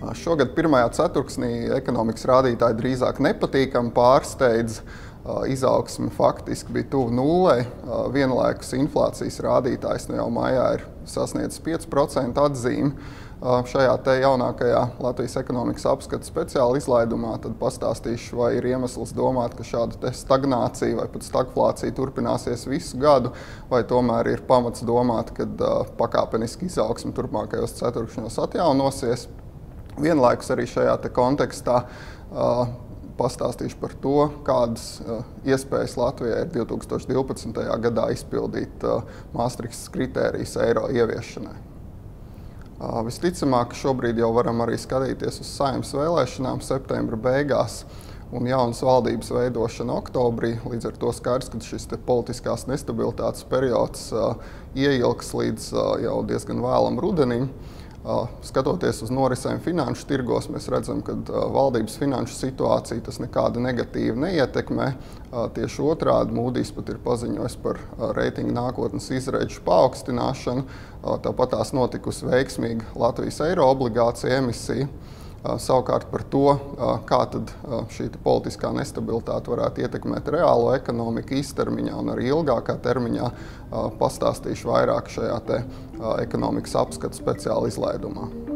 Šogad pirmajā ceturksnī ekonomikas rādītāji drīzāk nepatīkami pārsteidz. Izaugsme faktiski bija tuvu nullei. Vienlaikus inflācijas rādītājs jau maijā ir sasniedzis 5% atzīmi. Šajā te jaunākajā Latvijas ekonomikas apskata speciāla izlaidumā tad pastāstīšu, vai ir iemesls domāt, ka šāda te stagnācija vai pat stagflācija turpināsies visu gadu, vai tomēr ir pamats domāt, ka pakāpeniski izaugsme turpmākajos ceturkšņos atjaunosies. Vienlaikus arī šajā te kontekstā pastāstīšu par to, kādas iespējas Latvijai ir 2012. gadā izpildīt Maastrichtas kritērijas eiro ieviešanai. Visticamāk, šobrīd jau varam arī skatīties uz Saeimas vēlēšanām septembra beigās un jaunas valdības veidošana oktobrī. Līdz ar to skaidrs, ka šis politiskās nestabilitātes periods ieilgs līdz jau diezgan vēlam rudenim. Skatoties uz norisēm finanšu tirgos, mēs redzam, ka valdības finanšu situācija tas nekāda negatīva neietekmē. Tieši otrādi Moody's pat ir paziņojis par reitingu nākotnes izredžu paaugstināšanu. Tāpat tās notikusi veiksmīga Latvijas eiro obligācija emisija. Savukārt par to, kā tad šī politiskā nestabilitāte varētu ietekmēt reālo ekonomiku īstermiņā un arī ilgākā termiņā, pastāstīšu vairāk šajā te ekonomikas apskata speciāla izlaidumā.